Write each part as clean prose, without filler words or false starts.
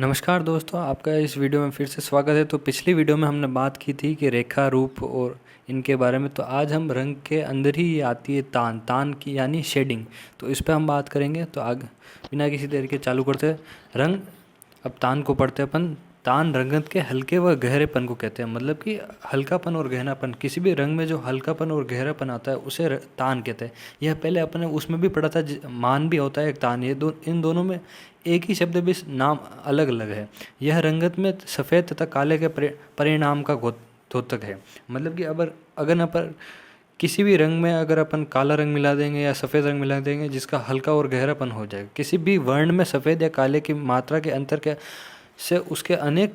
नमस्कार दोस्तों, आपका इस वीडियो में फिर से स्वागत है। तो पिछली वीडियो में हमने बात की थी कि रेखा रूप और इनके बारे में। तो आज हम रंग के अंदर ही आती है तान की यानी शेडिंग। तो इस पे हम बात करेंगे। तो आगे बिना किसी देर के चालू करते हैं। रंग, अब तान को पढ़ते हैं अपन। तान रंगत के हल्के व गहरेपन को कहते हैं, मतलब कि हल्कापन और गहरापन। किसी भी रंग में जो हल्कापन और गहरापन आता है उसे तान कहते हैं। यह पहले अपने उसमें भी पढ़ा था, मान भी होता है एक तान। ये इन दोनों में एक ही शब्द भी नाम अलग अलग है। यह रंगत में सफ़ेद तथा काले के परिणाम का द्योतक है। मतलब कि अगर न पर किसी भी रंग में अगर अपन काला रंग मिला देंगे या सफ़ेद रंग मिला देंगे जिसका हल्का और गहरापन हो जाएगा। किसी भी वर्ण में सफ़ेद या काले की मात्रा के अंतर के से उसके अनेक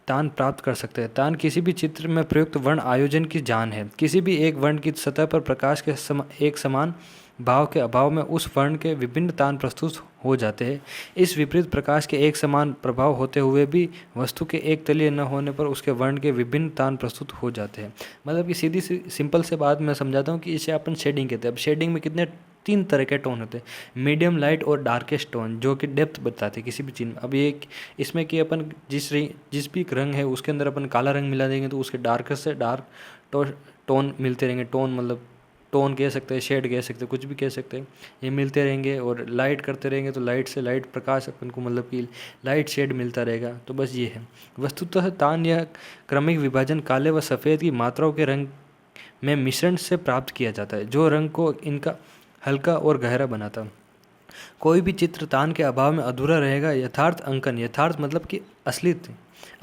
तान प्राप्त कर सकते हैं। तान किसी भी चित्र में प्रयुक्त वर्ण आयोजन की जान है। किसी भी एक वर्ण की सतह पर प्रकाश के एक समान भाव के अभाव में उस वर्ण के विभिन्न तान प्रस्तुत हो जाते हैं। इस विपरीत प्रकाश के एक समान प्रभाव होते हुए भी वस्तु के एक तलीय न होने पर उसके वर्ण के विभिन्न तान प्रस्तुत हो जाते हैं। मतलब कि सीधी सी सिंपल से बात मैं समझाता हूँ कि इसे अपन शेडिंग कहते हैं। अब शेडिंग में कितने तीन तरह के टोन होते हैं, मीडियम, लाइट और डार्केस्ट टोन, जो कि डेप्थ बताते हैं किसी भी चीज़ में। अब ये इसमें कि अपन जिस भी रंग है उसके अंदर अपन काला रंग मिला देंगे तो उसके डार्केस्ट से डार्क टोन मिलते रहेंगे। टोन मतलब टोन कह सकते हैं, शेड कह सकते हैं, कुछ भी कह सकते हैं। ये मिलते रहेंगे। और लाइट करते रहेंगे तो लाइट से लाइट प्रकाश अपन को मतलब कि लाइट शेड मिलता रहेगा। तो बस ये है वस्तुतः तान। यह क्रमिक विभाजन काले व सफ़ेद की मात्राओं के रंग में मिश्रण से प्राप्त किया जाता है, जो रंग को इनका हल्का और गहरा बनाता। कोई भी चित्र तान के अभाव में अधूरा रहेगा। यथार्थ मतलब कि असली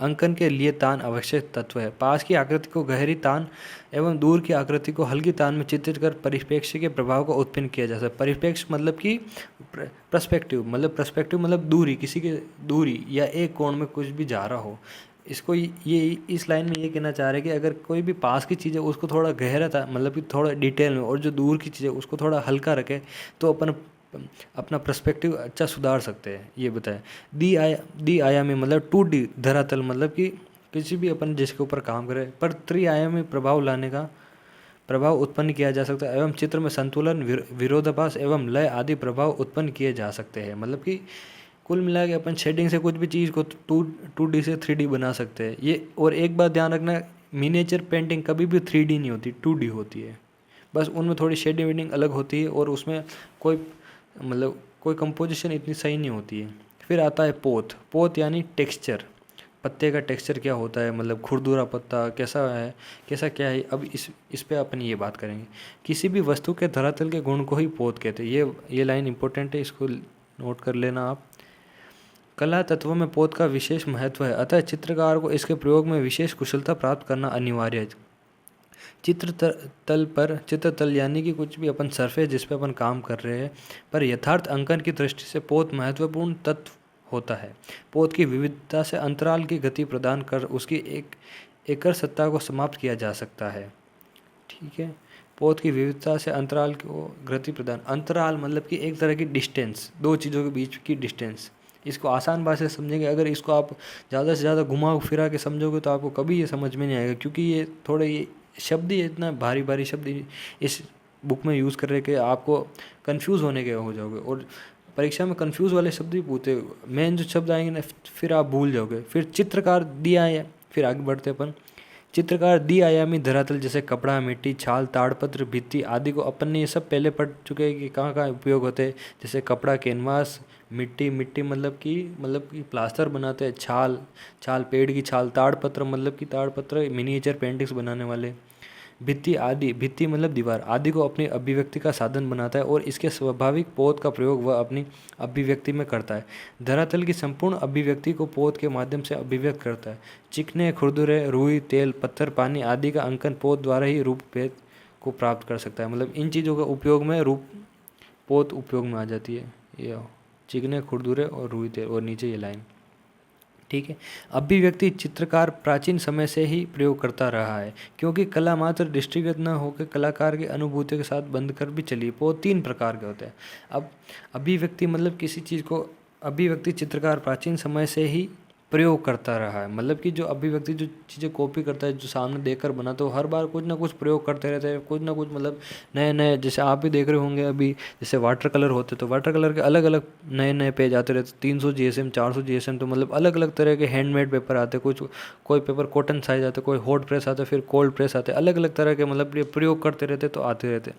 अंकन के लिए तान आवश्यक तत्व है। पास की आकृति को गहरी तान एवं दूर की आकृति को हल्की तान में चित्रित कर परिप्रेक्ष्य के प्रभाव को उत्पन्न किया जा सकता है। परिप्रेक्ष्य मतलब कि पर्सपेक्टिव मतलब दूरी, किसी की दूरी या एक कोण में कुछ भी जा रहा हो। इसको ये इस लाइन में ये कहना चाह रहे हैं कि अगर कोई भी पास की चीज़ है उसको थोड़ा गहरा था, मतलब कि थोड़ा डिटेल में, और जो दूर की चीज़ है उसको थोड़ा हल्का रखे तो अपना पर्सपेक्टिव अच्छा सुधार सकते हैं। ये बताएं। दी आयामी मतलब 2D धरातल, मतलब कि किसी भी अपन जिसके ऊपर काम करें पर त्रिआयामी प्रभाव उत्पन्न किया जा सकता है एवं चित्र में संतुलन, विरोधाभास एवं लय आदि प्रभाव उत्पन्न किए जा सकते हैं। मतलब कि कुल मिला के अपन शेडिंग से कुछ भी चीज़ को 2D से 3D बना सकते हैं। ये और एक बात ध्यान रखना, मिनिएचर पेंटिंग कभी भी 3D नहीं होती, 2D होती है। बस उनमें थोड़ी शेडिंग वेडिंग अलग होती है और उसमें कोई कंपोजिशन इतनी सही नहीं होती है। फिर आता है पोत यानी टेक्सचर। पत्ते का टेक्सचर क्या होता है, मतलब खुरदुरा पत्ता कैसा है, कैसा क्या है। अब इस पे अपन ये बात करेंगे। किसी भी वस्तु के धरातल के गुण को ही पोत कहते हैं। ये लाइन इंपॉर्टेंट है, इसको नोट कर लेना आप। कला तत्वों में पोत का विशेष महत्व है, अतः चित्रकार को इसके प्रयोग में विशेष कुशलता प्राप्त करना अनिवार्य है। चित्रतल यानी कि कुछ भी अपन सरफेस जिस पे अपन काम कर रहे हैं पर यथार्थ अंकन की दृष्टि से पोत महत्वपूर्ण तत्व होता है। पोत की विविधता से अंतराल की गति प्रदान कर उसकी एकल सत्ता को समाप्त किया जा सकता है। ठीक है, पोत की विविधता से अंतराल को गति प्रदान। अंतराल मतलब कि एक तरह की डिस्टेंस, दो चीज़ों के बीच की डिस्टेंस। इसको आसान भाषा से समझेंगे। अगर इसको आप ज़्यादा से ज़्यादा घुमा फिरा के समझोगे तो आपको कभी ये समझ में नहीं आएगा, क्योंकि ये शब्द ही इतना भारी भारी शब्द इस बुक में यूज़ कर रहे कि आपको कंफ्यूज होने के हो जाओगे। और परीक्षा में कंफ्यूज वाले शब्द भी पूछते, मेन जो शब्द आएंगे ना फिर आप भूल जाओगे। फिर चित्रकार दिया है, फिर आगे बढ़ते अपन। चित्रकार द्विआयामी धरातल जैसे कपड़ा, मिट्टी, छाल, ताड़पत्र, भित्ति आदि को अपन ने ये सब पहले पढ़ चुके हैं कि कहाँ कहाँ उपयोग होते हैं। जैसे कपड़ा, कैनवास, मिट्टी मतलब कि प्लास्टर बनाते हैं, छाल पेड़ की छाल, ताड़पत्र मतलब कि ताड़पत्र मिनिएचर पेंटिंग्स बनाने वाले, भित्ति मतलब दीवार आदि को अपनी अभिव्यक्ति का साधन बनाता है और इसके स्वाभाविक पोत का प्रयोग वह अपनी अभिव्यक्ति में करता है। धरातल की संपूर्ण अभिव्यक्ति को पोत के माध्यम से अभिव्यक्त करता है। चिकने, खुरदुरे, रुई, तेल, पत्थर, पानी आदि का अंकन पोत द्वारा ही रूप भेद को प्राप्त कर सकता है। मतलब इन चीज़ों का उपयोग में पोत उपयोग में आ जाती है। ये चिकने, खुरदुरे और रुई, तेल, और नीचे ये लाइन। ठीक है, अभिव्यक्ति चित्रकार प्राचीन समय से ही प्रयोग करता रहा है, क्योंकि कला मात्र दृष्टिगत न होकर कलाकार की अनुभूतियों के साथ बंध कर भी चली। वो 3 प्रकार के होते हैं। अब अभिव्यक्ति मतलब किसी चीज़ को, अभिव्यक्ति चित्रकार प्राचीन समय से ही प्रयोग करता रहा है। मतलब कि जो अभिव्यक्ति जो चीज़ें कॉपी करता है, जो सामने देखकर बना, तो हर बार कुछ ना कुछ प्रयोग करते रहते हैं, कुछ ना कुछ मतलब नए नए, जैसे आप भी देख रहे होंगे अभी, जैसे वाटर कलर होते तो वाटर कलर के अलग अलग नए नए पेज आते रहते, 300 GSM 400 GSM, तो मतलब अलग अलग तरह के हैंडमेड पेपर आते, कुछ कोई पेपर कॉटन साइज आते, कोई हॉट प्रेस आते, फिर कोल्ड प्रेस आते, अलग अलग तरह के मतलब ये प्रयोग करते रहते तो आते रहते।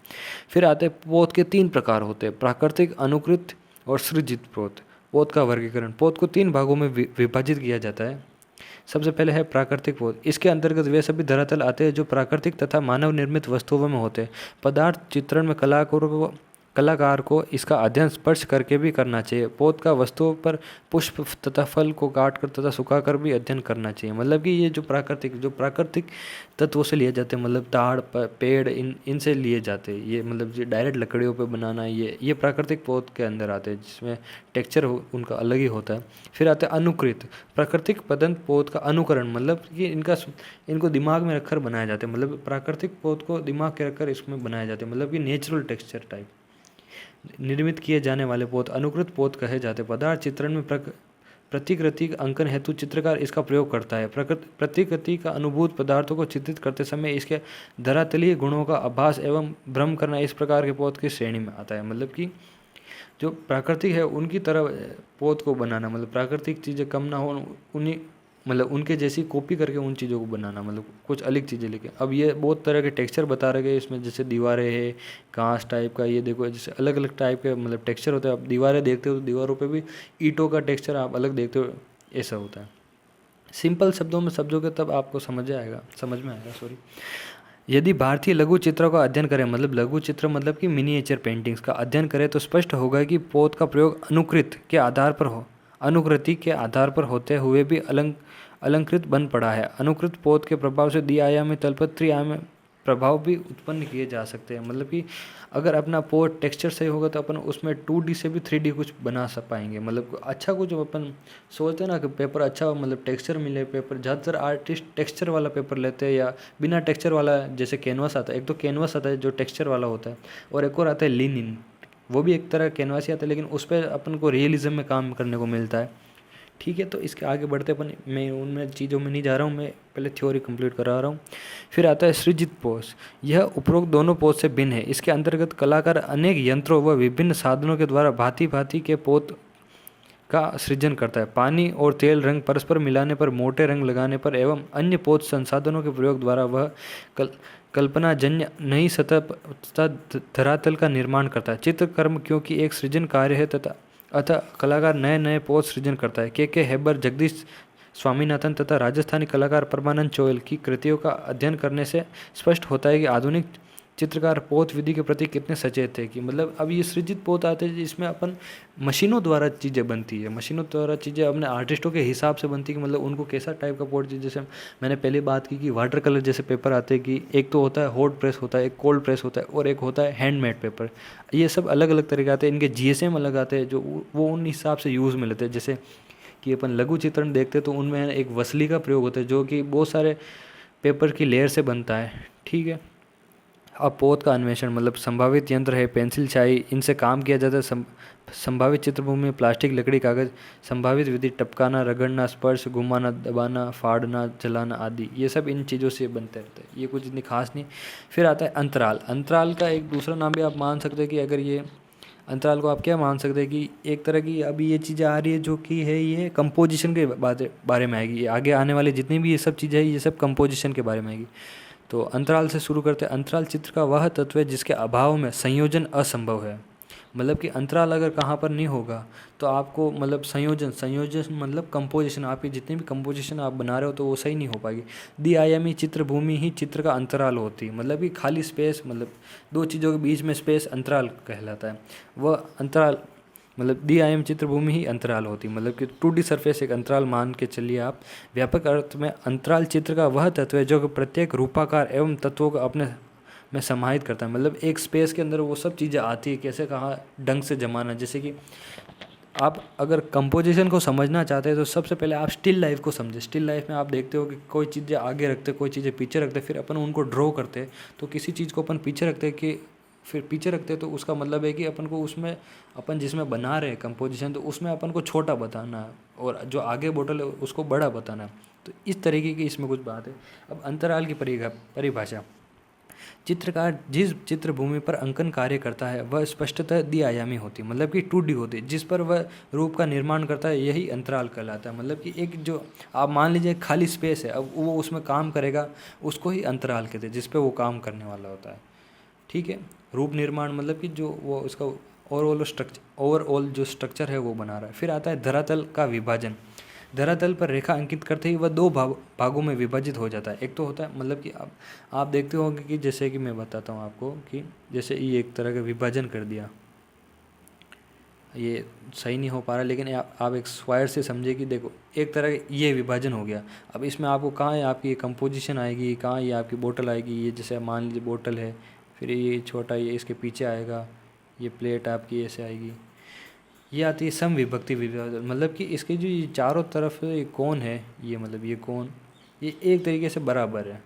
फिर आते पोत के 3 प्रकार होते हैं, प्राकृतिक, अनुकृत और सृजित पोत। पोत का वर्गीकरण, पोत को 3 भागों में विभाजित किया जाता है। सबसे पहले है प्राकृतिक पोत। इसके अंतर्गत वे सभी धरातल आते हैं जो प्राकृतिक तथा मानव निर्मित वस्तुओं में होते हैं। पदार्थ चित्रण में कलाकार को इसका अध्ययन स्पर्श करके भी करना चाहिए। पोत का वस्तुओं पर पुष्प तथा फल को काट कर तथा सुखाकर भी अध्ययन करना चाहिए। मतलब कि ये जो प्राकृतिक तत्वों से लिए जाते हैं, मतलब ताड़ पेड़ इनसे लिए जाते हैं, ये मतलब ये डायरेक्ट लकड़ियों पे बनाना, ये प्राकृतिक पोत के अंदर आते हैं, जिसमें टेक्सचर उनका अलग ही होता है। फिर आते हैं अनुकृत। प्राकृतिक पदंत पोत का अनुकरण, मतलब कि इनको दिमाग में रखकर बनाए जाते हैं, मतलब प्राकृतिक पोत को दिमाग के रखकर इसमें बनाए जाते हैं, मतलब कि नेचुरल टेक्सचर टाइप निर्मित किए जाने वाले पोत अनुकृत पोत कहे जाते हैं। पदार्थ चित्रण में प्रतिकृति अंकन हेतु चित्रकार इसका प्रयोग करता है। प्रतिकृति का अनुभूत पदार्थों को चित्रित करते समय इसके धरातलीय गुणों का आभास एवं भ्रम करना इस प्रकार के पोत की श्रेणी में आता है। मतलब कि जो प्राकृतिक है उनकी तरह पोत को बनाना, मतलब प्राकृतिक चीज़ें कम ना हो, उन्हीं मतलब उनके जैसी कॉपी करके उन चीज़ों को बनाना, मतलब कुछ अलग चीज़ें लेके। अब ये बहुत तरह के टेक्सचर बता रहे गए इसमें, जैसे दीवारें है कांच टाइप का, ये देखो जैसे अलग अलग टाइप के मतलब टेक्सचर होता है। आप दीवारें देखते हो तो दीवारों पे भी ईंटों का टेक्सचर आप अलग देखते हो, ऐसा होता है। सिंपल शब्दों में समझोगे तब आपको समझ में आएगा सॉरी। यदि भारतीय लघु चित्रों का अध्ययन करें, मतलब लघु चित्र मतलब कि मिनिएचर पेंटिंग्स का अध्ययन करें, तो स्पष्ट होगा कि पोत का प्रयोग अनुकृति के आधार पर होते हुए भी अलंकृत बन पड़ा है। अनुकृत पोत के प्रभाव से द्विआयामी तल पर त्रिआयामी प्रभाव भी उत्पन्न किए जा सकते हैं। मतलब कि अगर अपना पोत टेक्सचर सही होगा तो अपन उसमें 2D से भी 3D कुछ बना पाएंगे। मतलब अच्छा कुछ अपन सोचते हैं ना कि पेपर अच्छा मतलब टेक्सचर मिले, पेपर ज़्यादातर आर्टिस्ट टेक्सचर वाला पेपर लेते हैं या बिना टेक्सचर वाला, जैसे कैनवास आता है। एक तो कैनवास आता है जो टेक्सचर वाला होता है, और एक और आता है लिनिन, वो भी एक तरह कैनवास ही आता है, लेकिन उस पर अपन को रियलिज्म में काम करने को मिलता है। ठीक है, तो इसके आगे बढ़ते अपन, मैं उनमें चीज़ों में नहीं जा रहा हूँ, मैं पहले थ्योरी कंप्लीट करा रहा हूँ। फिर आता है सृजित पोत। यह उपरोक्त दोनों पोत से भिन्न है। इसके अंतर्गत कलाकार अनेक यंत्रों व विभिन्न साधनों के द्वारा भांति भांति के पोत का सृजन करता है। पानी और तेल रंग परस्पर मिलाने पर, मोटे रंग लगाने पर एवं अन्य पोत संसाधनों के प्रयोग द्वारा वह कल्पनाजन्य नई सतह धरातल का निर्माण करता है। चित्रकर्म क्योंकि एक सृजन कार्य है तथा अतः कलाकार नए नए पोत सृजन करता है। के हेबर, जगदीश स्वामीनाथन तथा राजस्थानी कलाकार परमानंद चोयल की कृतियों का अध्ययन करने से स्पष्ट होता है कि आधुनिक चित्रकार पोत विधि के प्रति कितने सचेत थे। कि मतलब अब ये सृजित पोत आते हैं जिसमें अपन मशीनों द्वारा चीज़ें बनती है, मशीनों द्वारा चीज़ें अपने आर्टिस्टों के हिसाब से बनती है कि मतलब उनको कैसा टाइप का पोत चाहिए। जैसे मैंने पहले बात की कि वाटर कलर जैसे पेपर आते हैं कि एक तो होता है हॉट प्रेस होता है, एक कोल्ड प्रेस होता है, और एक होता है हैंडमेड पेपर। ये सब अलग अलग तरीके आते हैं, इनके GSM अलग आते हैं जो वो उन हिसाब से यूज़ में लेते हैं। जैसे कि अपन लघु चित्रण देखते हैं तो उनमें एक वसली का प्रयोग होता है जो कि बहुत सारे पेपर की लेयर से बनता है। ठीक है, अब पोत का अन्वेषण मतलब संभावित यंत्र है पेंसिल स्याही, इनसे काम किया जाता है। संभावित चित्रभूमि में प्लास्टिक, लकड़ी, कागज। संभावित विधि टपकाना, रगड़ना, स्पर्श, घुमाना, दबाना, फाड़ना, जलाना आदि, ये सब इन चीज़ों से बनते रहते हैं, ये कुछ इतनी खास नहीं। फिर आता है अंतराल। अंतराल का एक दूसरा नाम भी आप मान सकते हैं कि अगर ये अंतराल को आप क्या मान सकते हैं कि एक तरह की अभी ये चीज़ें आ रही है जो कि है ये कंपोजिशन के बारे में आएगी। आगे आने वाली जितनी भी ये सब चीज़ें हैं ये सब कंपोजिशन के बारे में आएगी। तो अंतराल से शुरू करते हैं। अंतराल चित्र का वह तत्व है जिसके अभाव में संयोजन असंभव है। मतलब कि अंतराल अगर कहाँ पर नहीं होगा तो आपको मतलब संयोजन मतलब कंपोजिशन, आपकी जितनी भी कंपोजिशन आप बना रहे हो तो वो सही नहीं हो पाएगी। द्विआयामी चित्रभूमि ही चित्र का अंतराल होती है। मतलब कि खाली स्पेस, मतलब दो चीज़ों के बीच में स्पेस अंतराल कहलाता है। वह अंतराल मतलब द्विआयामी चित्रभूमि ही अंतराल होती है। मतलब कि 2D सरफेस एक अंतराल मान के चलिए आप। व्यापक अर्थ में अंतराल चित्र का वह तत्व है जो कि प्रत्येक रूपाकार एवं तत्वों को अपने में समाहित करता है। मतलब एक स्पेस के अंदर वो सब चीज़ें आती है, कैसे कहाँ ढंग से जमाना। जैसे कि आप अगर कंपोजिशन को समझना चाहते हैं तो सबसे पहले आप स्टिल लाइफ को समझें। स्टिल लाइफ में आप देखते हो कि कोई चीज़ें आगे रखते, कोई चीज़ें पीछे रखते, फिर अपन उनको ड्रॉ करते। तो किसी चीज़ को अपन पीछे रखते हैं कि फिर पीछे रखते हैं तो उसका मतलब है कि अपन को उसमें अपन जिसमें बना रहे हैं कंपोजिशन तो उसमें अपन को छोटा बताना है और जो आगे बोतल है उसको बड़ा बताना है। तो इस तरीके की इसमें कुछ बात है। अब अंतराल की परिभाषा। चित्रकार जिस चित्रभूमि पर अंकन कार्य करता है वह स्पष्टतः द्विआयामी होती है, मतलब कि 2D होती है। जिस पर वह रूप का निर्माण करता है यही अंतराल कहलाता है। मतलब कि एक जो आप मान लीजिए खाली स्पेस है, अब वो उसमें काम करेगा, उसको ही अंतराल कहते हैं, जिस पे वो काम करने वाला होता है। ठीक है। रूप निर्माण मतलब कि जो वो उसका ओवरऑल जो स्ट्रक्चर है वो बना रहा है। फिर आता है धरातल का विभाजन। धरातल पर रेखा अंकित करते ही वह दो भागों में विभाजित हो जाता है। एक तो होता है मतलब कि आप देखते होंगे कि जैसे कि मैं बताता हूँ आपको कि जैसे ये एक तरह का विभाजन कर दिया, ये सही नहीं हो पा रहा लेकिन आप एक स्क्वायर से समझे कि देखो एक तरह का ये विभाजन हो गया। अब इसमें आपको कहाँ है आपकी कंपोजिशन आएगी, कहाँ ये आपकी बोतल आएगी। ये जैसे मान लीजिए बोतल है, फिर ये छोटा ये इसके पीछे आएगा, ये प्लेट आपकी ऐसे आएगी। ये आती है सम विभक्ति विभाजन, मतलब कि इसके जो ये चारों तरफ ये कोण है, ये मतलब ये कोण ये एक तरीके से बराबर है।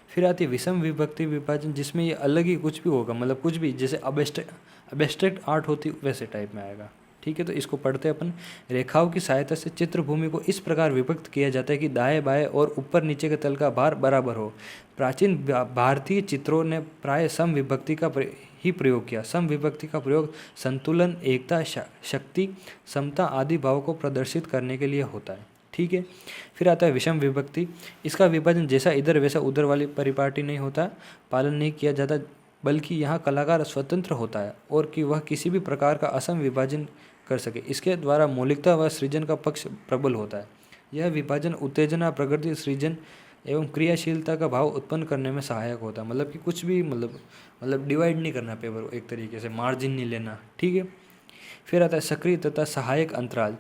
फिर आती है विषम विभक्ति विभाजन, जिसमें ये अलग ही कुछ भी होगा, मतलब कुछ भी जैसे अबस्ट्रैक्ट आर्ट होती वैसे टाइप में आएगा। ठीक है। तो इसको पढ़ते अपन। रेखाओं की सहायता से चित्रभूमि को इस प्रकार विभक्त किया जाता है कि दाएं बाएं और ऊपर नीचे के तल का भार बराबर हो। प्राचीन भारतीय चित्रों ने प्राय सम विभक्ति का ही प्रयोग किया। सम विभक्ति का प्रयोग संतुलन, एकता, शक्ति, समता आदि भावों को प्रदर्शित करने के लिए होता है। ठीक है। फिर आता है विषम विभक्ति। इसका विभाजन जैसा इधर वैसा उधर वाली परिपाटी नहीं होता, पालन नहीं किया जाता, बल्कि यहाँ कलाकार स्वतंत्र होता है और कि वह किसी भी प्रकार का असम विभाजन कर सके। इसके द्वारा मौलिकता व सृजन का पक्ष प्रबल होता है। यह विभाजन उत्तेजना, प्रगति, सृजन एवं क्रियाशीलता का भाव उत्पन्न करने में सहायक होता है। मतलब कि कुछ भी मतलब डिवाइड नहीं करना पेपर, एक तरीके से मार्जिन नहीं लेना। ठीक है। फिर आता है सक्रिय तथा सहायक अंतराल।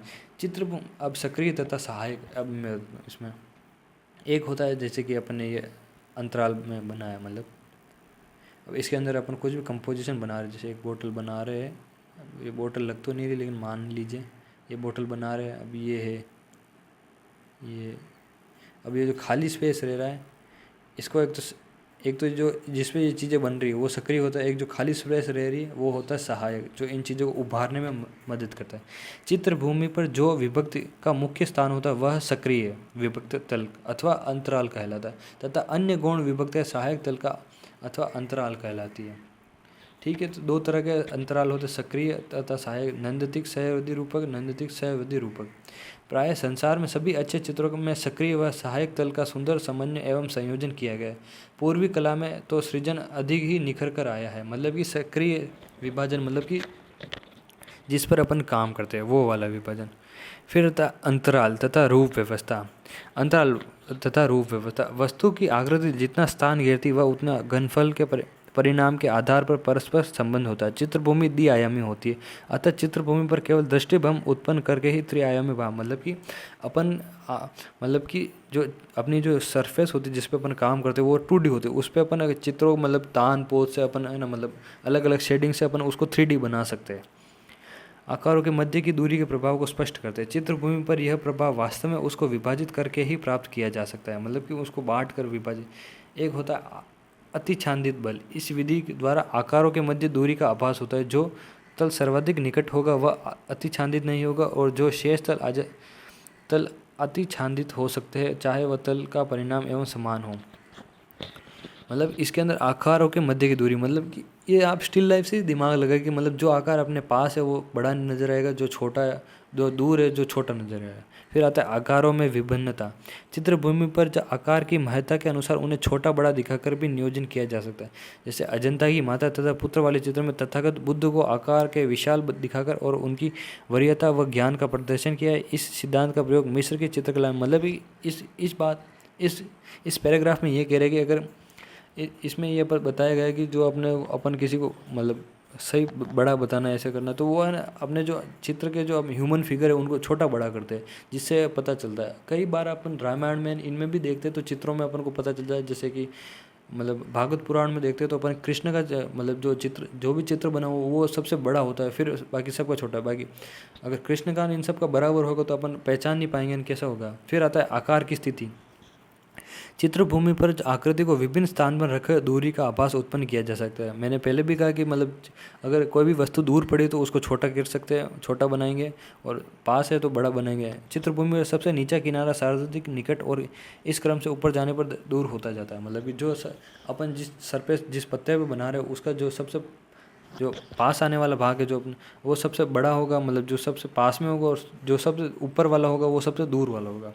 अब सक्रिय तथा सहायक, अब इसमें एक होता है जैसे कि अपन ने ये अंतराल में बनाया, मतलब अब इसके अंदर अपन कुछ भी कंपोजिशन बना रहे, जैसे एक बोतल बना रहे हैं। अब ये बोतल लग तो नहीं रही लेकिन मान लीजिए ये बोतल बना रहे हैं। अब ये है ये, अब ये जो खाली स्पेस रह रहा है इसको एक तो जो जिस पे ये चीज़ें बन रही है वो सक्रिय होता है, एक जो खाली स्पेस रह रही है वो होता है सहायक, जो इन चीज़ों को उभारने में मदद करता है। चित्रभूमि पर जो विभक्ति का मुख्य स्थान होता है वह सक्रिय विभक्त तल अथवा अंतराल कहलाता है, तथा अन्य गौण विभक्तियाँ सहायक तल का अथवा अंतराल कहलाती है। ठीक है। तो दो तरह के अंतराल होते हैं, सक्रिय तथा सहायक। नंदतिक सहवर्ती रूपक, नंदतिक सहवर्ती रूपक। प्राय संसार में सभी अच्छे चित्रों में सक्रिय व सहायक तल का सुंदर समन्वय एवं संयोजन किया गया है। पूर्वी कला में तो सृजन अधिक ही निखर कर आया है। मतलब कि सक्रिय विभाजन मतलब कि जिस पर अपन काम करते हैं वो वाला विभाजन। फिर होता अंतराल तथा रूप व्यवस्था। अंतराल तथा रूप व्यवस्था। वस्तु की आकृति जितना स्थान घेरती वह उतना घनफल के परिणाम के आधार पर परस्पर संबंध होता है। चित्रभूमि द्विआयामी होती है, अतः चित्रभूमि पर केवल दृष्टिभ्रम उत्पन्न करके ही त्रिआयामी भाव, मतलब कि अपन मतलब कि जो अपनी जो सरफेस होती है जिस पे अपन काम करते हैं वो 2D होती है, उस पर अपन चित्रों मतलब तान पोज से अपन है ना, मतलब अलग अलग शेडिंग से अपन उसको 3D बना सकते हैं। आकारों के मध्य की दूरी के प्रभाव को स्पष्ट करते हैं। चित्रभूमि पर यह प्रभाव वास्तव में उसको विभाजित करके ही प्राप्त किया जा सकता है, मतलब कि उसको बांट कर विभाजित। एक होता है अतिछांदित बल। इस विधि द्वारा आकारों के मध्य दूरी का आभास होता है। जो तल सर्वाधिक निकट होगा वह अतिछांदित नहीं होगा और जो शेष तल अतिछांदित हो सकते हैं, चाहे वह तल का परिणाम एवं समान हो। मतलब इसके अंदर आकारों के मध्य की दूरी, मतलब कि ये आप स्टिल लाइफ से दिमाग लगा कि मतलब जो आकार अपने पास है वो बड़ा नजर आएगा, जो छोटा है जो दूर है जो छोटा नजर आएगा। फिर आता है आकारों में विभिन्नता। चित्रभूमि पर जो आकार की महत्ता के अनुसार उन्हें छोटा बड़ा दिखाकर भी नियोजन किया जा सकता है। जैसे अजंता की माता तथा पुत्र वाले चित्र में तथागत बुद्ध को आकार के विशाल दिखाकर और उनकी वरीयता व ज्ञान का प्रदर्शन किया है। इस सिद्धांत का प्रयोग मिस्र की चित्रकला में, मतलब इस पैराग्राफ में ये कह रहे हैं कि अगर इसमें ये पर बताया गया है कि जो अपन किसी को मतलब सही बड़ा बताना ऐसे करना, तो वो है ना अपने जो चित्र के जो ह्यूमन फिगर है उनको छोटा बड़ा करते हैं, जिससे पता चलता है। कई बार अपन रामायण में इनमें भी देखते हैं तो चित्रों में अपन को पता चलता है। जैसे कि मतलब भागवत पुराण में देखते हैं तो अपन कृष्ण का मतलब जो भी चित्र बना हो वो सबसे बड़ा होता है, फिर बाकी सबका छोटा है। बाकी अगर कृष्ण का इन सब का बराबर होगा तो अपन पहचान नहीं पाएंगे कैसा होगा। फिर आता है आकार की स्थिति। चित्रभूमि पर आकृति को विभिन्न स्थान पर रखे दूरी का आभास उत्पन्न किया जा सकता है। मैंने पहले भी कहा कि मतलब अगर कोई भी वस्तु दूर पड़ी तो उसको छोटा कर सकते हैं, छोटा बनाएंगे, और पास है तो बड़ा बनाएंगे। चित्रभूमि में सबसे नीचा किनारा सर्वाधिक निकट और इस क्रम से ऊपर जाने पर दूर होता जाता है। मतलब कि जो अपन जिस सरफेस जिस पत्ते पे बना रहे हो उसका जो पास आने वाला भाग है वो सबसे बड़ा होगा, मतलब जो सबसे पास में होगा, और जो सबसे ऊपर वाला होगा वो सबसे दूर वाला होगा।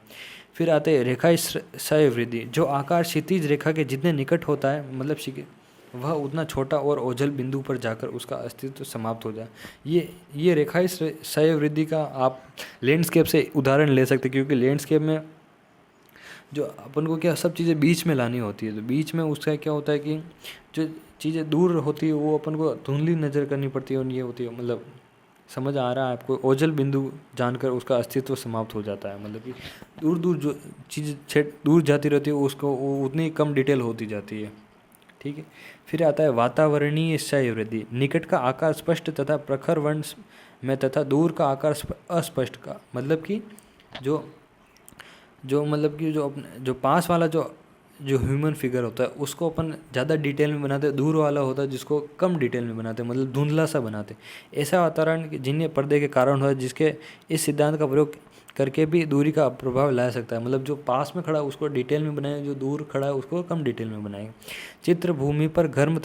फिर आते हैं रेखा क्षय वृद्धि। जो आकार क्षितिज रेखा के जितने निकट होता है, मतलब वह उतना छोटा और ओझल बिंदु पर जाकर उसका अस्तित्व समाप्त हो जाए। ये रेखा क्षय वृद्धि का आप लैंडस्केप से उदाहरण ले सकते हैं, क्योंकि लैंडस्केप में जो अपन को क्या सब चीज़ें बीच में लानी होती है, तो बीच में उसका क्या होता है कि जो चीज़ें दूर होती है वो अपन को धुंधली नज़र करनी पड़ती है, और ये होती है, मतलब समझ आ रहा है आपको, ओझल बिंदु जानकर उसका अस्तित्व समाप्त हो जाता है। मतलब कि दूर दूर जो चीज़ दूर जाती रहती है उसको उतनी कम डिटेल होती जाती है। ठीक है। फिर आता है वातावरणीय क्षय वृद्धि। निकट का आकार स्पष्ट तथा प्रखर वर्ण में तथा दूर का आकार अस्पष्ट का, मतलब कि जो पास वाला जो ह्यूमन फिगर होता है उसको अपन ज़्यादा डिटेल में बनाते हैं, दूर वाला होता है जिसको कम डिटेल में बनाते हैं, मतलब धुंधला सा बनाते हैं। ऐसा वातावरण जिन्हें पर्दे के कारण हुआ, जिसके इस सिद्धांत का प्रयोग करके भी दूरी का प्रभाव ला सकता है। मतलब जो पास में खड़ा है उसको डिटेल में बनाएंगे, जो दूर खड़ा है उसको कम डिटेल में बनाएंगे। चित्रभूमि पर घर्म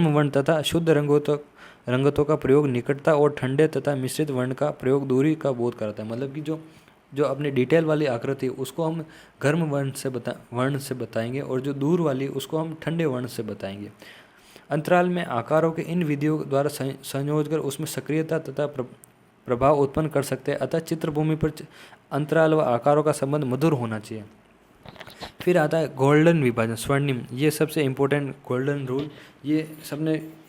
वर्ण तथा शुद्ध रंगतों का प्रयोग निकटता और ठंडे तथा मिश्रित वर्ण का प्रयोग दूरी का बोध कराता है। मतलब कि जो अपनी डिटेल वाली आकृति उसको हम गर्म वर्ण से बताएंगे, और जो दूर वाली उसको हम ठंडे वर्ण से बताएंगे। अंतराल में आकारों के इन विधियों द्वारा संयोज कर उसमें सक्रियता तथा प्रभाव उत्पन्न कर सकते हैं। अतः चित्रभूमि पर अंतराल व आकारों का संबंध मधुर होना चाहिए। फिर आता है गोल्डन विभाजन, स्वर्णिम। ये सबसे इम्पोर्टेंट गोल्डन रूल,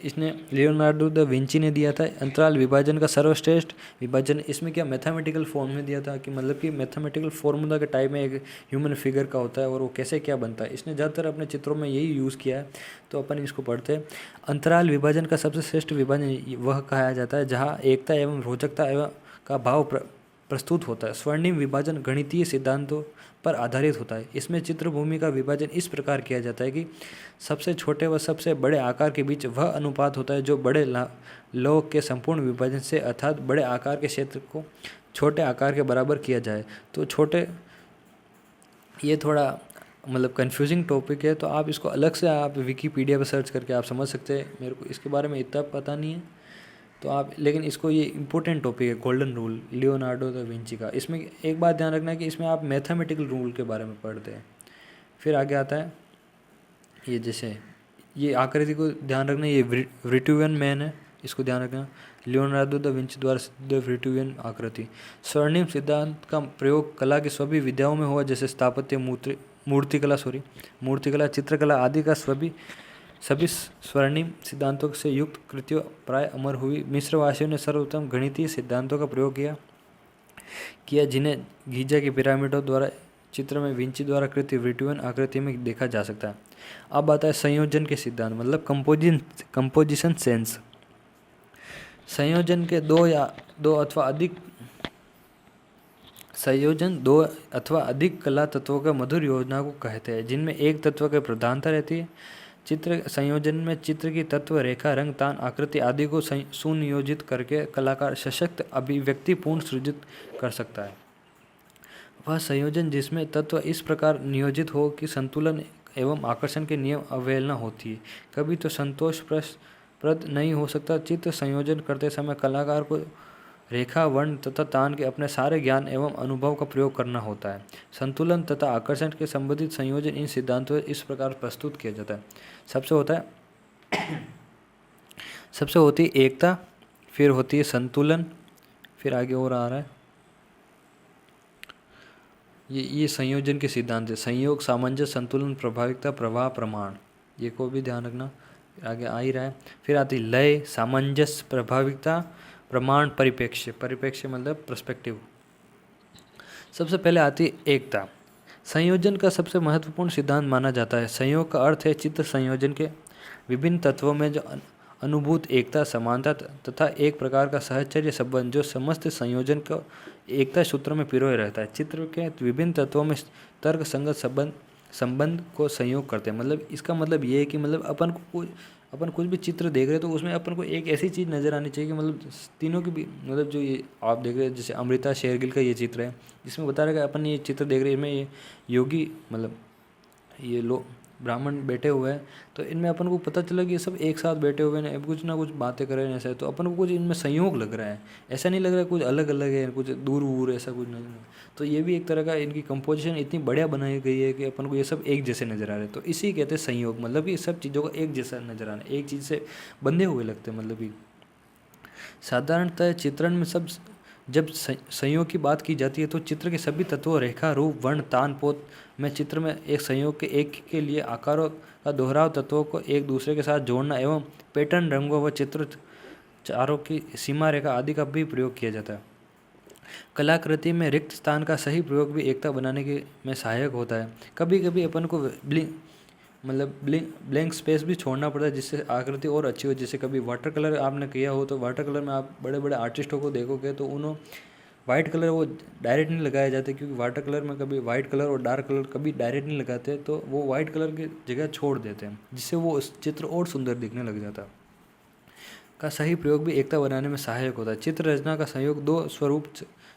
इसने लियोनार्डो दा विंची ने दिया था। अंतराल विभाजन का सर्वश्रेष्ठ विभाजन इसमें क्या मैथमेटिकल फॉर्म में दिया था, कि मतलब कि मैथमेटिकल फॉर्मूला के टाइप में एक ह्यूमन फिगर का होता है और वो कैसे क्या बनता है। इसने ज़्यादातर अपने चित्रों में यही यूज़ किया है, तो अपन इसको पढ़ते हैं। अंतराल विभाजन का सबसे श्रेष्ठ विभाजन वह कहा जाता है जहाँ एकता एवं रोचकता एवं का भाव प्रस्तुत होता है। स्वर्णिम विभाजन गणितीय सिद्धांतों पर आधारित होता है। इसमें चित्रभूमि का विभाजन इस प्रकार किया जाता है कि सबसे छोटे व सबसे बड़े आकार के बीच वह अनुपात होता है जो बड़े लौह के संपूर्ण विभाजन से, अर्थात बड़े आकार के क्षेत्र को छोटे आकार के बराबर किया जाए। तो ये थोड़ा मतलब कन्फ्यूजिंग टॉपिक है, तो आप इसको अलग से आप विकीपीडिया पर सर्च करके आप समझ सकते हैं। मेरे को इसके बारे में इतना पता नहीं है, तो आप, लेकिन इसको ये इम्पोर्टेंट टॉपिक है golden rule Leonardo da Vinci का। इसमें एक बात ध्यान रखना है कि इसमें आप मैथमेटिकल रूल के बारे में पढ़ते हैं। फिर आगे आता है ये, जैसे ये आकृति को ध्यान रखना, ये विट्रूवियन मैन है, इसको ध्यान रखना। लियोनार्डो दा विंची द्वारा सिद्ध विट्रूवियन आकृति। स्वर्णिम सिद्धांत का प्रयोग कला की सभी विधाओं में हुआ, जैसे स्थापत्य, मूर्तिकला, चित्रकला आदि का सभी स्वर्णिम सिद्धांतों से युक्त कृतियों प्राय अमर हुई। मिस्रवासियों ने सर्वोत्तम गणितीय सिद्धांतों का प्रयोग किया जिन्हें गीजा की पिरामिडों द्वारा चित्र में विंची द्वारा कृति विट्रूवियन आकृति में देखा जा सकता है। अब आता है संयोजन के सिद्धांत, मतलब कंपोजिशन सेंस। संयोजन दो अथवा अधिक कला तत्वों के मधुर योजना को कहते हैं, जिनमें एक तत्व की प्रधानता रहती है। चित्र संयोजन में चित्र की तत्व, रेखा, रंग, तान, आकृति आदि को सुनियोजित करके कलाकार सशक्त अभिव्यक्ति पूर्ण सृजित कर सकता है। वह संयोजन जिसमें तत्व इस प्रकार नियोजित हो कि संतुलन एवं आकर्षण के नियम अवहेलना होती है, कभी तो संतोषप्रद नहीं हो सकता। चित्र संयोजन करते समय कलाकार को रेखा, वर्ण तथा तान के अपने सारे ज्ञान एवं अनुभव का प्रयोग करना होता है। संतुलन तथा आकर्षण के संबंधित संयोजन इन सिद्धांतों इस प्रकार प्रस्तुत किया जाता है। सबसे होती है एकता, फिर होती है संतुलन, फिर आगे और आ रहा है ये संयोजन के सिद्धांत है। संयोग, सामंजस्य, संतुलन, प्रभाविकता, प्रवाह, प्रमाण, ये को भी ध्यान रखना, आगे आ ही रहा है। फिर आती लय, सामंजस्य, प्रभाविकता, प्रमाण, परिप्रेक्ष्य मतलब पर्सपेक्टिव। सबसे पहले आती है एकता। संयोजन का सबसे महत्वपूर्ण सिद्धांत माना जाता है। संयोग का अर्थ है चित्र संयोजन के विभिन्न तत्वों में जो अनुभूत एकता, समानता तथा एक प्रकार का सहचर्य संबंध जो समस्त संयोजन को एकता सूत्र में पिरोए रहता है। चित्र के विभिन्न तत्वों में तर्क संगत संबंध को संयोग करते हैं। मतलब इसका मतलब ये है कि मतलब अपन कुछ भी चित्र देख रहे हैं तो उसमें अपन को एक ऐसी चीज़ नज़र आनी चाहिए कि मतलब तीनों की भी मतलब जो ये आप देख रहे हैं जैसे अमृता शेरगिल का ये चित्र है, जिसमें बता रहा है कि अपन ये चित्र देख रहे हैं, इसमें ये योगी मतलब ये लोग ब्राह्मण बैठे हुए हैं, तो इनमें अपन को पता चला कि ये सब एक साथ बैठे हुए हैं, कुछ ना कुछ बातें कर रहे हैं, ऐसा है तो अपन को कुछ इनमें संयोग लग रहा है, ऐसा नहीं लग रहा है कुछ अलग अलग है, कुछ दूर दूर ऐसा कुछ नहीं है। तो ये भी एक तरह का इनकी कंपोजिशन इतनी बढ़िया बनाई गई है कि अपन को ये सब एक जैसे नज़र आ रहे हैं, तो इसी कहते हैं संयोग, मतलब कि सब चीज़ों का एक जैसा नज़र आना, एक चीज़ से बंधे हुए लगते हैं। मतलब कि साधारणतः चित्रण में सब जब संयोग की बात की जाती है तो चित्र के सभी तत्वों रेखा रूप वर्ण तान पोत में चित्र में एक संयोग के एक के लिए आकारों का दोहराव तत्वों को एक दूसरे के साथ जोड़ना एवं पैटर्न रंगों व चित्र चारों की सीमा रेखा आदि का भी प्रयोग किया जाता है। कलाकृति में रिक्त स्थान का सही प्रयोग भी एकता बनाने के में सहायक होता है। कभी कभी अपन को ब्लैंक स्पेस भी छोड़ना पड़ता है जिससे आकृति और अच्छी हो। जैसे कभी वाटर कलर आपने किया हो तो वाटर कलर में आप बड़े बड़े आर्टिस्टों को देखोगे तो उन्होंने वाइट कलर वो डायरेक्ट नहीं लगाए जाते, क्योंकि वाटर कलर में कभी वाइट कलर और डार्क कलर कभी डायरेक्ट नहीं लगाते, तो वो वाइट कलर की जगह छोड़ देते हैं जिससे वो चित्र और सुंदर दिखने लग जाता है। का सही प्रयोग भी एकता बनाने में सहायक होता है। चित्र रचना का संयोग दो स्वरूप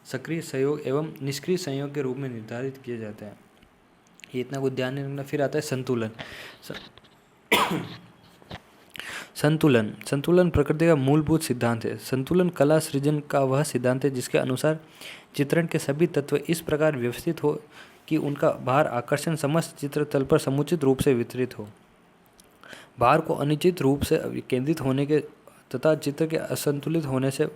सक्रिय संयोग एवं निष्क्रिय संयोग के रूप में निर्धारित किए जाते हैं। ये इतना कुछ ध्यान नहीं रखना। फिर आता है संतुलन। संतुलन प्रकृति का मूलभूत सिद्धांत है। संतुलन कला सृजन का वह सिद्धांत है जिसके अनुसार चित्रण के सभी तत्व इस प्रकार व्यवस्थित हो कि उनका भार आकर्षण समस्त चित्र तल पर समुचित रूप से वितरित हो। भार को अनिश्चित रूप से केंद्रित होने के तथा चित्र के असंतुलित होने से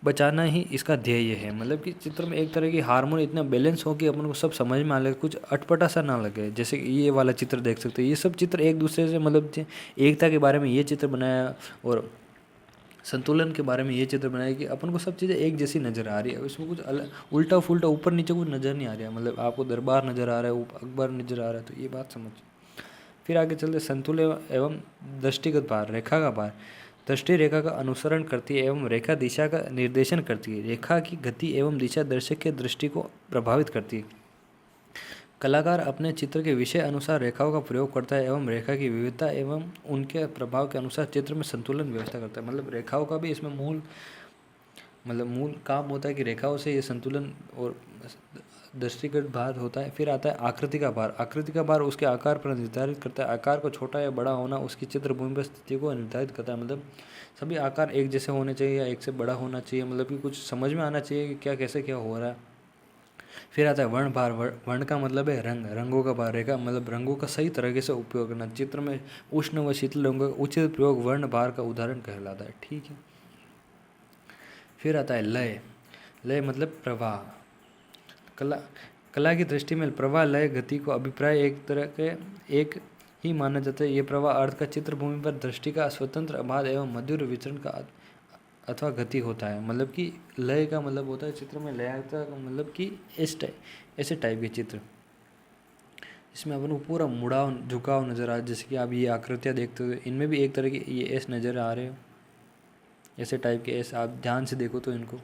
बचाना ही इसका ध्येय है। मतलब कि चित्र में एक तरह की हार्मोनी इतना बैलेंस हो कि अपन को सब समझ में आ लगे, कुछ अटपटा सा ना लगे। जैसे कि ये वाला चित्र देख सकते हैं, ये सब चित्र एक दूसरे से मतलब एकता के बारे में ये चित्र बनाया और संतुलन के बारे में ये चित्र बनाया कि अपन को सब चीज़ें एक जैसी नज़र आ रही है, उसमें कुछ अलग उल्टा फुल्टा ऊपर नीचे कुछ नज़र नहीं आ रहा है। मतलब आपको दरबार नज़र आ रहा है, अकबर नज़र आ रहा है, तो ये बात समझ। फिर आगे चलते संतुलन एवं दृष्टिगत भार। रेखा का भार दृष्टि रेखा का अनुसरण करती है एवं रेखा दिशा का निर्देशन करती है। रेखा की गति एवं दिशा दर्शक के दृष्टि को प्रभावित करती है। कलाकार अपने चित्र के विषय अनुसार रेखाओं का प्रयोग करता है एवं रेखा की विविधता एवं उनके प्रभाव के अनुसार चित्र में संतुलन व्यवस्था करता है। मतलब रेखाओं का भी इसमें मूल काम होता है कि रेखाओं से ये संतुलन और दृष्टिगत भार होता है। फिर आता है आकृति का भार। आकृति का भार उसके आकार पर निर्धारित करता है। आकार को छोटा या बड़ा होना उसकी चित्रभूमि पर स्थिति को निर्धारित करता है। मतलब सभी आकार एक जैसे होने चाहिए या एक से बड़ा होना चाहिए, मतलब कि कुछ समझ में आना चाहिए कि क्या कैसे क्या हो रहा है। फिर आता है वर्ण भार। वर्ण का मतलब है रंगों का भार। रेखा मतलब रंगों का सही तरीके से उपयोग करना। चित्र में उष्ण व शीतल रंगों का उचित प्रयोग वर्ण भार का उदाहरण कहलाता है। ठीक है। फिर आता है लय मतलब प्रवाह। कला की दृष्टि में प्रवाह लय गति को अभिप्राय एक तरह के एक ही माना जाता है। ये प्रवाह अर्थ का चित्रभूमि पर दृष्टि का स्वतंत्र अबाध एवं मधुर विचरण का अथवा गति होता है। मतलब कि लय का मतलब होता है चित्र में लयता का मतलब कि ऐसे टाइप के चित्र इसमें अपन को पूरा मुड़ाव झुकाव नज़र आ रहा है। जैसे कि आप ये आकृतियाँ देखते हो, इनमें भी एक तरह के ये ऐसे नज़र आ रहे हो, ऐसे टाइप के ऐसे आप ध्यान से देखो तो इनको,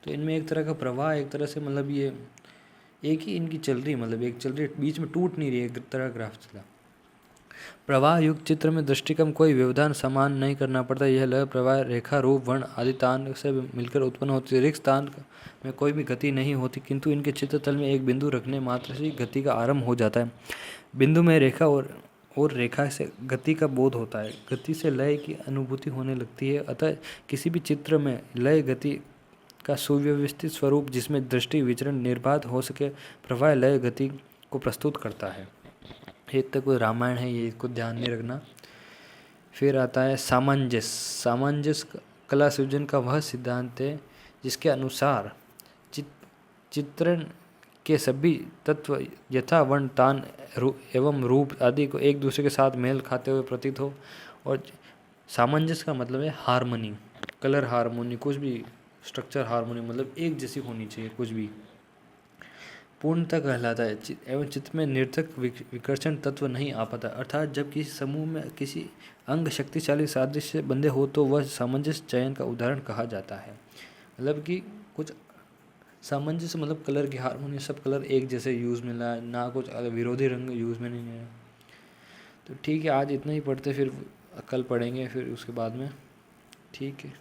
तो इनमें एक तरह का प्रवाह एक तरह से मतलब ये एक ही इनकी चल रही, मतलब एक चल रही, बीच में टूट नहीं रही, एक तरह ग्राफ चला। प्रवाह युक्त चित्र में दृष्टि का कोई व्यवधान समान नहीं करना पड़ता। यह लय प्रवाह रेखा रूप वर्ण आदि तान से मिलकर उत्पन्न होती है। रिक्त तान में कोई भी गति नहीं होती, किंतु इनके चित्रतल में एक बिंदु रखने मात्र से गति का आरंभ हो जाता है। बिंदु में रेखा और रेखा से गति का बोध होता है। गति से लय की अनुभूति होने लगती है। अतः किसी भी चित्र में लय गति का सुव्यवस्थित स्वरूप जिसमें दृष्टि विचरण निर्बाध हो सके प्रवाह लय गति को प्रस्तुत करता है। ये तक कोई रामायण है, ये इसको ध्यान नहीं रखना। फिर आता है सामंजस्य कला सृजन का वह सिद्धांत है जिसके अनुसार चित्रण के सभी तत्व यथा वर्ण तान एवं रूप आदि को एक दूसरे के साथ मेल खाते हुए प्रतीत हो। और सामंजस्य का मतलब है हारमोनी, कलर हारमोनी, कुछ भी स्ट्रक्चर हारमोनी, मतलब एक जैसी होनी चाहिए, कुछ भी पूर्णता कहलाता है। एवं चित्र में निरर्थक विकर्षण तत्व नहीं आ पाता। अर्थात जब किसी समूह में किसी अंग शक्तिशाली सादृश्य बंधे हो तो वह सामंजस्य चयन का उदाहरण कहा जाता है। मतलब कि कुछ सामंजस्य मतलब कलर की हारमोनी, सब कलर एक जैसे यूज़ में लाया, ना कुछ विरोधी रंग यूज़ में नहीं आया। तो ठीक है, आज इतना ही पढ़ते, फिर कल पढ़ेंगे फिर उसके बाद में। ठीक है।